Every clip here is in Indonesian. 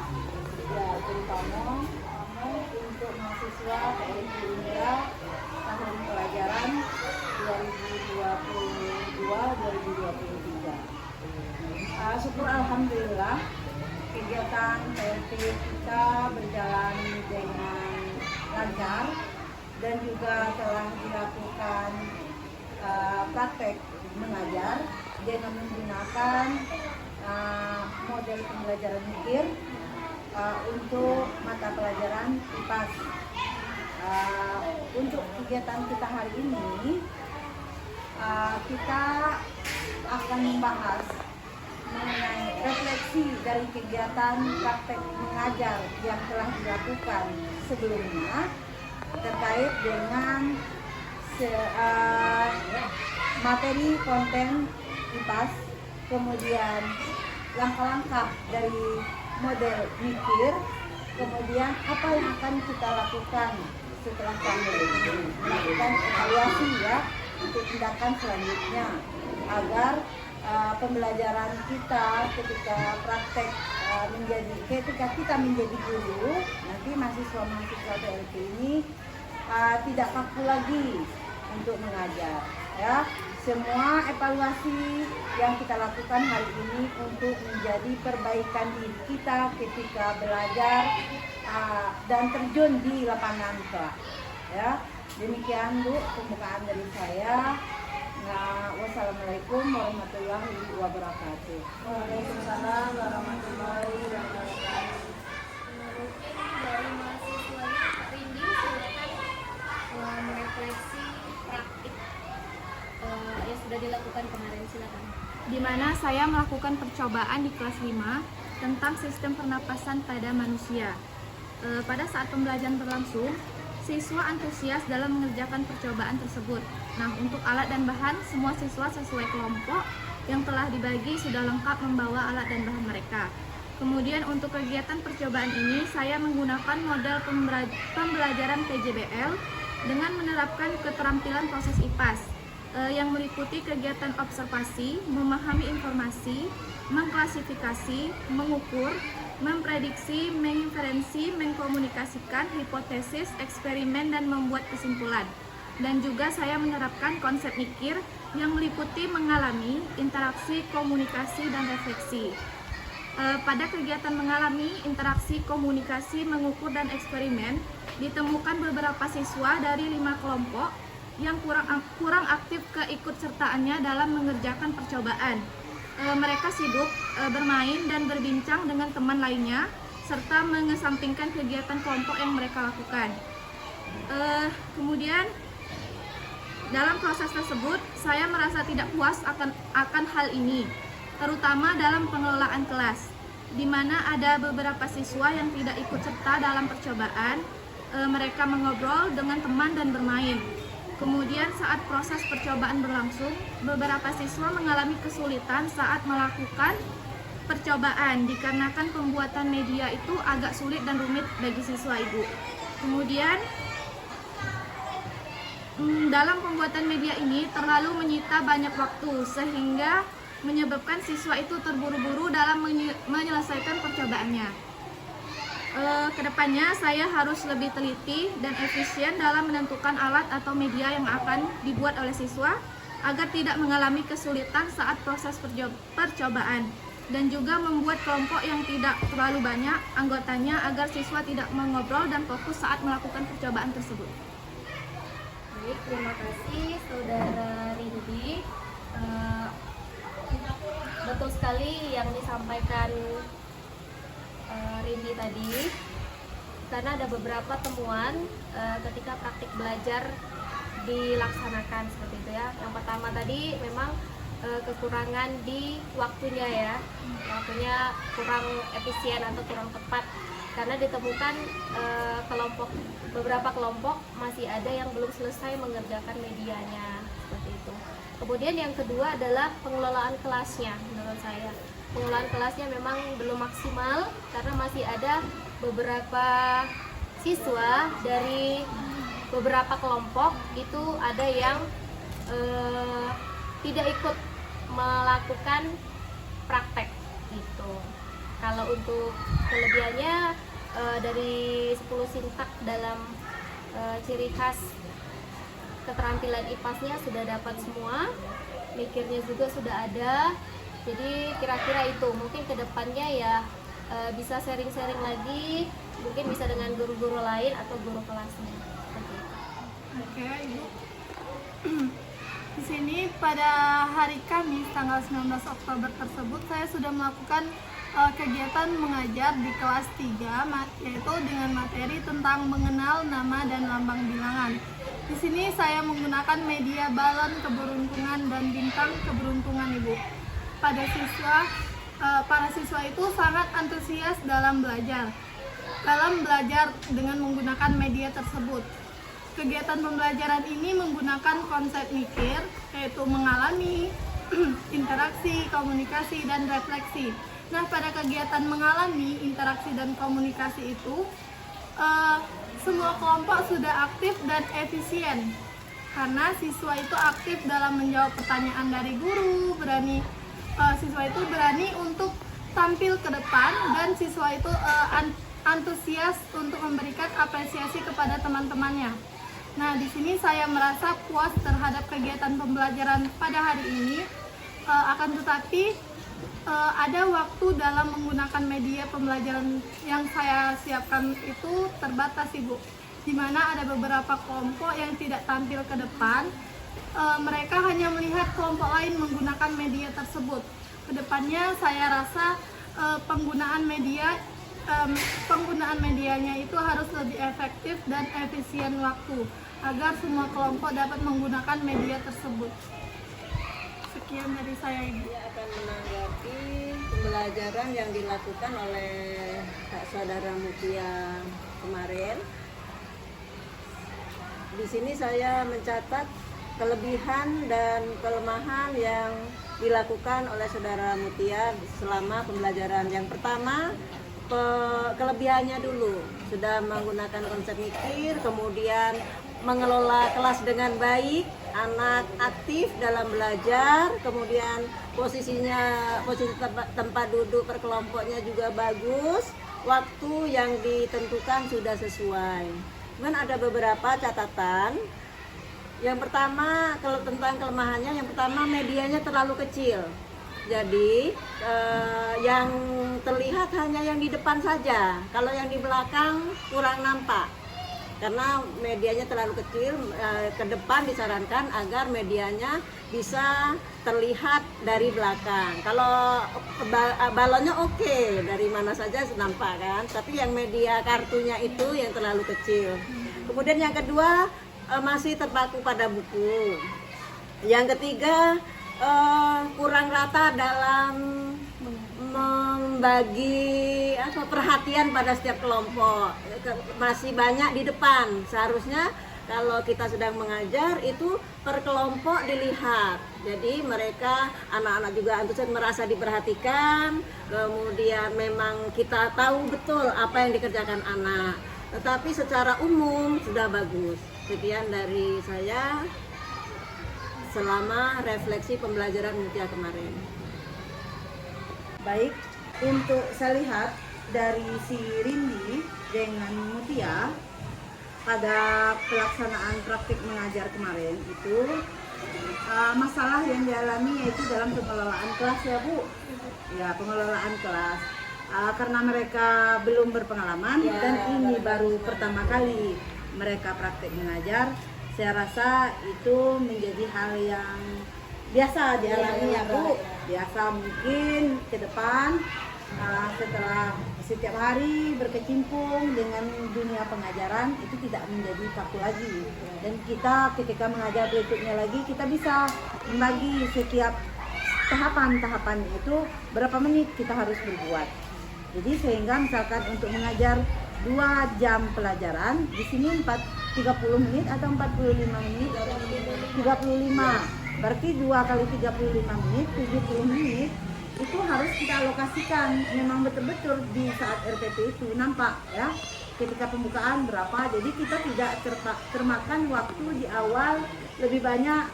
Ya, terutama untuk mahasiswa PNI Indra tahun pelajaran 2022-2023. Syukur alhamdulillah kegiatan PLT kita berjalan dengan lancar dan juga telah dilakukan praktek mengajar dengan menggunakan model pembelajaran mikir untuk mata pelajaran IPAS. Untuk kegiatan kita hari ini, kita akan membahas mengenai refleksi dari kegiatan praktek mengajar yang telah dilakukan sebelumnya terkait dengan materi konten IPAS, kemudian langkah-langkah dari model mikir, kemudian apa yang akan kita lakukan setelah kami melakukan evaluasi ya untuk tindakan selanjutnya agar pembelajaran kita ketika praktek ketika kita menjadi guru, nanti mahasiswa-mahasiswa PLT ini tidak kaku lagi untuk mengajar ya. Semua evaluasi yang kita lakukan hari ini untuk menjadi perbaikan diri kita ketika belajar dan terjun di lapangan kelak ya. Demikian Bu pembukaan dari saya. Wassalamualaikum warahmatullahi wabarakatuh. Waalaikumsalam warahmatullahi wabarakatuh. Dari mahasiswanya Kak Rindi silakan merefleksi praktik yang sudah dilakukan kemarin, silakan. Di mana saya melakukan percobaan di kelas 5 tentang sistem pernapasan pada manusia. Pada saat pembelajaran berlangsung, siswa antusias dalam mengerjakan percobaan tersebut. Nah, untuk alat dan bahan, semua siswa sesuai kelompok yang telah dibagi sudah lengkap membawa alat dan bahan mereka. Kemudian untuk kegiatan percobaan ini, saya menggunakan model pembelajaran PJBL dengan menerapkan keterampilan proses IPAS yang meliputi kegiatan observasi, memahami informasi, mengklasifikasi, mengukur, memprediksi, menginferensi, mengkomunikasikan, hipotesis, eksperimen, dan membuat kesimpulan. Dan juga saya menerapkan konsep mikir yang meliputi mengalami, interaksi, komunikasi, dan refleksi. Pada kegiatan mengalami, interaksi, komunikasi, mengukur, dan eksperimen, ditemukan beberapa siswa dari 5 kelompok yang kurang aktif keikutsertaannya dalam mengerjakan percobaan. Mereka sibuk bermain dan berbincang dengan teman lainnya, serta mengesampingkan kegiatan kelompok yang mereka lakukan. Kemudian dalam proses tersebut, saya merasa tidak puas akan hal ini, terutama dalam pengelolaan kelas, di mana ada beberapa siswa yang tidak ikut serta dalam percobaan. Mereka mengobrol dengan teman dan bermain. Kemudian saat proses percobaan berlangsung, beberapa siswa mengalami kesulitan saat melakukan percobaan dikarenakan pembuatan media itu agak sulit dan rumit bagi siswa Ibu. Kemudian dalam pembuatan media ini terlalu menyita banyak waktu sehingga menyebabkan siswa itu terburu-buru dalam menyelesaikan percobaannya. Kedepannya saya harus lebih teliti dan efisien dalam menentukan alat atau media yang akan dibuat oleh siswa agar tidak mengalami kesulitan saat proses percobaan, dan juga membuat kelompok yang tidak terlalu banyak anggotanya agar siswa tidak mengobrol dan fokus saat melakukan percobaan tersebut. Baik, terima kasih Saudara Rindi. Betul sekali yang disampaikan Rindi tadi, karena ada beberapa temuan ketika praktik belajar dilaksanakan seperti itu ya. Yang pertama tadi memang kekurangan di waktunya ya, waktunya kurang efisien atau kurang tepat, karena ditemukan beberapa kelompok masih ada yang belum selesai mengerjakan medianya seperti itu. Kemudian yang kedua adalah pengelolaan kelasnya. Menurut saya pengelolaan kelasnya memang belum maksimal karena masih ada beberapa siswa dari beberapa kelompok itu ada yang tidak ikut melakukan praktek gitu. Kalau untuk kelebihannya dari 10 sintak dalam ciri khas keterampilan IPAS-nya sudah dapat semua, mikirnya juga sudah ada. Jadi kira-kira itu mungkin kedepannya ya bisa sharing-sharing lagi, mungkin bisa dengan guru-guru lain atau guru kelasnya. Oke, Ibu. Di sini pada hari Kamis tanggal 19 Oktober tersebut saya sudah melakukan kegiatan mengajar di kelas 3, yaitu dengan materi tentang mengenal nama dan lambang bilangan. Di sini saya menggunakan media balon keberuntungan dan bintang keberuntungan, Ibu. Para siswa itu sangat antusias dalam belajar dengan menggunakan media tersebut. Kegiatan pembelajaran ini menggunakan konsep mikir, yaitu mengalami, interaksi, komunikasi, dan refleksi. Nah, pada kegiatan mengalami, interaksi, dan komunikasi itu, semua kelompok sudah aktif dan efisien. Karena siswa itu aktif dalam menjawab pertanyaan dari guru, siswa itu berani untuk tampil ke depan, dan siswa itu antusias untuk memberikan apresiasi kepada teman-temannya. Nah, di sini saya merasa puas terhadap kegiatan pembelajaran pada hari ini. Akan tetapi ada waktu dalam menggunakan media pembelajaran yang saya siapkan itu terbatas, Ibu. Di mana ada beberapa kelompok yang tidak tampil ke depan. Mereka hanya melihat kelompok lain menggunakan media tersebut. Kedepannya saya rasa penggunaan medianya itu harus lebih efektif dan efisien waktu agar semua kelompok dapat menggunakan media tersebut. Sekian dari saya, Ibu. Saya akan menanggapi pembelajaran yang dilakukan oleh Kak Saudara Mutia kemarin. Di sini saya mencatat kelebihan dan kelemahan yang dilakukan oleh Saudara Mutia selama pembelajaran. Yang pertama, kelebihannya dulu, sudah menggunakan konsep mikir, kemudian mengelola kelas dengan baik, anak aktif dalam belajar, kemudian posisi tempat duduk per kelompoknya juga bagus, waktu yang ditentukan sudah sesuai. Cuman ada beberapa catatan. Yang pertama, kalau tentang kelemahannya, yang pertama medianya terlalu kecil. Jadi yang terlihat hanya yang di depan saja, kalau yang di belakang kurang nampak. Karena medianya terlalu kecil, ke depan disarankan agar medianya bisa terlihat dari belakang. Kalau balonnya oke, dari mana saja nampak kan, tapi yang media kartunya itu yang terlalu kecil. Kemudian yang kedua, masih terpaku pada buku. Yang ketiga, kurang rata dalam membagi perhatian pada setiap kelompok, masih banyak di depan. Seharusnya kalau kita sedang mengajar itu per kelompok dilihat, jadi mereka anak-anak juga antusias, merasa diperhatikan, kemudian memang kita tahu betul apa yang dikerjakan anak, tetapi secara umum sudah bagus. Sekian dari saya selama refleksi pembelajaran Mutia kemarin. Baik, untuk saya lihat dari si Rindi dengan Mutia pada pelaksanaan praktik mengajar kemarin itu masalah yang dialami yaitu dalam pengelolaan kelas, ya Bu. Ya, pengelolaan kelas. Karena mereka belum berpengalaman dan ini baru pertama kali mereka praktik mengajar, saya rasa itu menjadi hal yang biasa dialami, ya Bu. Biasa mungkin ke depan setelah setiap hari berkecimpung dengan dunia pengajaran itu tidak menjadi kaku lagi, dan kita ketika mengajar berikutnya lagi kita bisa membagi setiap tahapan-tahapannya itu berapa menit kita harus berbuat. Jadi sehingga misalkan untuk mengajar 2 jam pelajaran, di sini 30 menit atau 45 menit, 35. Berarti 2 kali 35 menit, 70 menit itu harus kita alokasikan. Memang betul-betul di saat RPP itu nampak ya, ketika pembukaan berapa. Jadi kita tidak termakan waktu di awal lebih banyak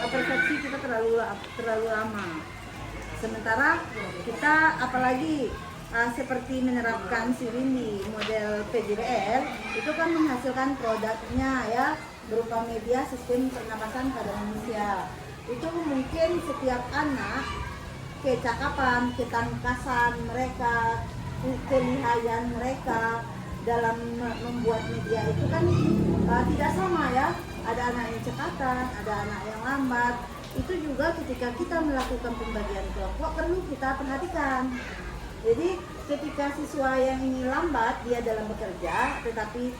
apresiasi kita terlalu lama. sementara kita apalagi seperti menerapkan Sirindi model PJBL itu kan menghasilkan produknya ya berupa media sistem pernapasan pada manusia. Itu mungkin setiap anak kecakapan, ketangkasan mereka, kelihayan mereka dalam membuat media itu kan tidak sama ya. Ada anak yang cekatan, ada anak yang lambat. Itu juga ketika kita melakukan pembagian kelompok perlu kita perhatikan. Jadi ketika siswa yang ini lambat dia dalam bekerja, tetapi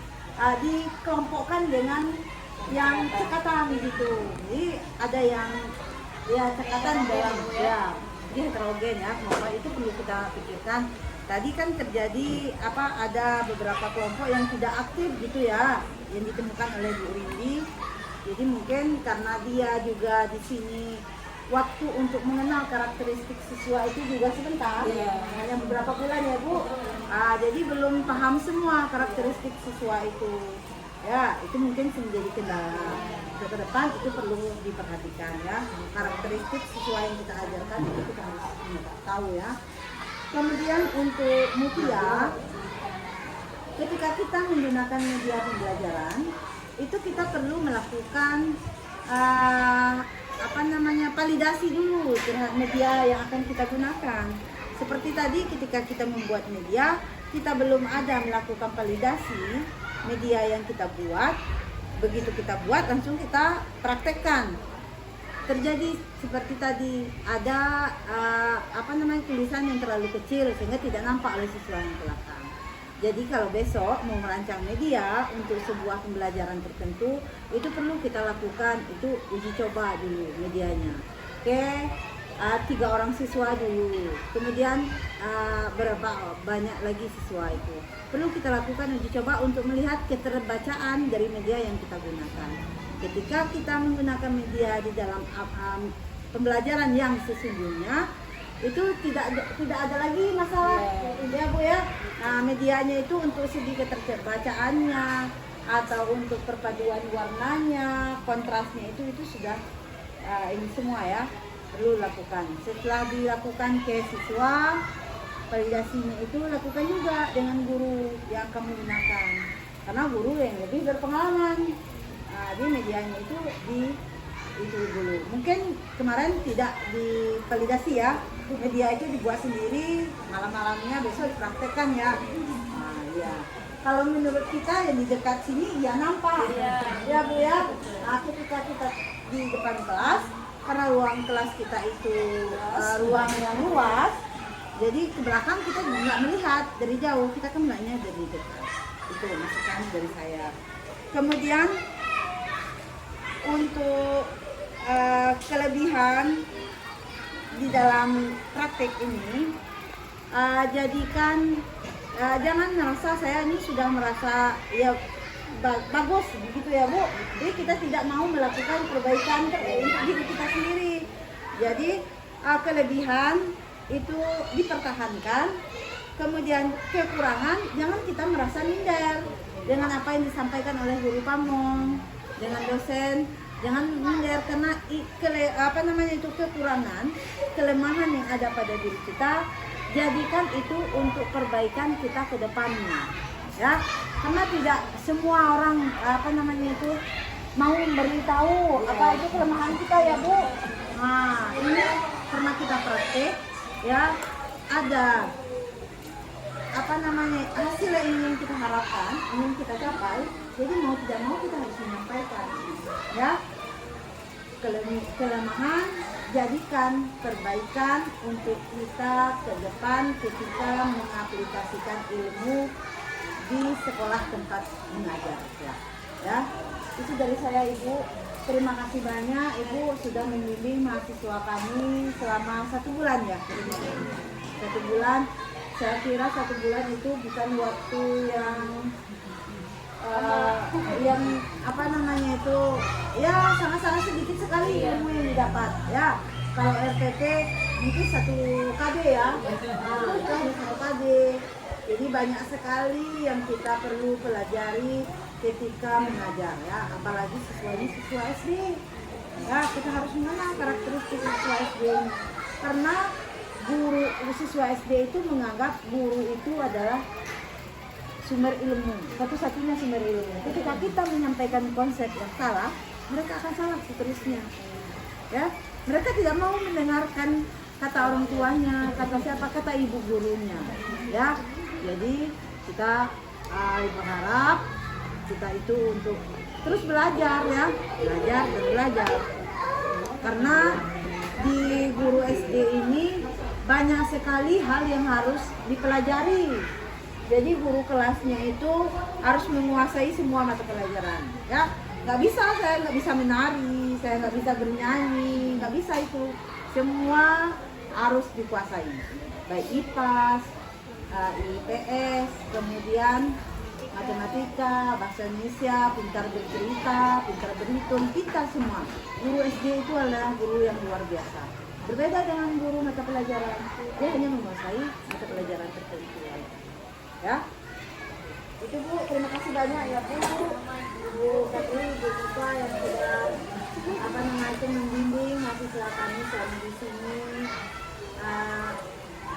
dikelompokkan dengan yang cekatan gitu. Jadi ada yang ya cekatan dalam ya dia heterogen ya, maka itu perlu kita pikirkan. Tadi kan terjadi ada beberapa kelompok yang tidak aktif gitu ya, yang ditemukan oleh Bu Rindi. Jadi mungkin karena dia juga di sini waktu untuk mengenal karakteristik siswa itu juga sebentar, hanya beberapa bulan ya Bu. Jadi belum paham semua karakteristik siswa itu. Ya, itu mungkin menjadi kendala. Ke depan itu perlu diperhatikan ya. Karakteristik siswa yang kita ajarkan itu kita harus tahu ya. Kemudian untuk Mutia, ketika kita menggunakan media pembelajaran, itu kita perlu melakukan validasi dulu terhadap media yang akan kita gunakan. Seperti tadi ketika kita membuat media, kita belum ada melakukan validasi media yang kita buat. Begitu kita buat langsung kita praktekkan. Terjadi seperti tadi ada tulisan yang terlalu kecil sehingga tidak nampak oleh siswa yang belakang. Jadi kalau besok mau merancang media untuk sebuah pembelajaran tertentu, itu perlu kita lakukan itu uji coba dulu medianya. Oke, 3 orang siswa dulu, kemudian berapa banyak lagi siswa itu. Perlu kita lakukan uji coba untuk melihat keterbacaan dari media yang kita gunakan. Ketika kita menggunakan media di dalam pembelajaran yang sesungguhnya, itu tidak ada lagi masalah ya Bu ya. Medianya itu untuk segi keterbacaannya atau untuk perpaduan warnanya, kontrasnya itu sudah ini semua ya perlu lakukan. Setelah dilakukan ke siswa, validasinya itu lakukan juga dengan guru yang kamu gunakan, karena guru yang lebih berpengalaman. Di medianya itu dulu. Mungkin kemarin tidak divalidasi ya, media itu dibuat sendiri, malam-malamnya besok dipraktekkan ya. Ya. Kalau menurut kita yang di dekat sini ya nampak, ya Bu ya. Ketika kita di depan kelas, karena ruang kelas kita itu ruang yang luas, jadi ke belakang kita nggak melihat dari jauh, kita kan melihatnya dari dekat. Itu masukan dari saya. Kemudian untuk kelebihan di dalam praktik ini, jadikan jangan merasa saya ini sudah merasa ya bagus begitu ya Bu. Jadi kita tidak mau melakukan perbaikan untuk diri kita sendiri. Jadi kelebihan itu dipertahankan, kemudian kekurangan jangan kita merasa minder dengan apa yang disampaikan oleh guru pamong, dengan dosen. Jangan minder karena kekurangan, kelemahan yang ada pada diri kita, jadikan itu untuk perbaikan kita ke depannya. Ya, karena tidak semua orang mau memberitahu apa itu kelemahan kita ya Bu. Nah, ini pernah kita praktek ya, ada hasil yang kita harapkan, ingin kita capai. Jadi mau tidak mau kita harus menyampaikan ya. Kelemahan jadikan perbaikan untuk kita ke depan ketika mengaplikasikan ilmu di sekolah tempat mengajar ya. Itu dari saya Ibu. Terima kasih banyak Ibu sudah membimbing mahasiswa kami selama 1 bulan ya. 1 bulan. Saya kira 1 bulan itu bukan waktu yang ya sangat-sangat sedikit sekali ilmu yang didapat ya. Kalau RTP mungkin 1 KD ya, itu 1 KD. Jadi banyak sekali yang kita perlu pelajari ketika mengajar ya, apalagi siswa SD ya. Kita harus mengenal karakteristik siswa SD karena guru siswa SD itu menganggap guru itu adalah sumber ilmu, satu-satunya sumber ilmu. Ketika kita menyampaikan konsep yang salah, mereka akan salah seterusnya. Ya, mereka tidak mau mendengarkan kata orang tuanya, kata siapa, kata ibu gurunya. Ya, jadi kita berharap kita itu untuk terus belajar ya, belajar dan belajar. Karena di guru SD ini banyak sekali hal yang harus dipelajari. Jadi guru kelasnya itu harus menguasai semua mata pelajaran. Ya, saya nggak bisa menari, saya nggak bisa bernyanyi, nggak bisa itu. Semua harus dikuasai. Baik IPAS, IPS, kemudian matematika, bahasa Indonesia, pintar bercerita, pintar berhitung, kita semua. Guru SD itu adalah guru yang luar biasa. Berbeda dengan guru mata pelajaran, dia hanya menguasai mata pelajaran tertentu. Ya, itu Bu, terima kasih banyak ya Bu, Bu Katri, Bu Tika yang sudah membimbing mahasiswa kami selama di sini.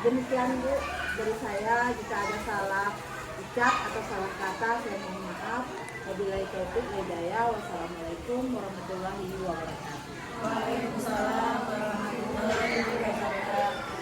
Demikian Bu dari saya, jika ada salah ucap atau salah kata saya mohon maaf. Wabillahi taufiq wal hidayah. Wassalamualaikum warahmatullahi wabarakatuh. Waalaikumsalam warahmatullahi wabarakatuh.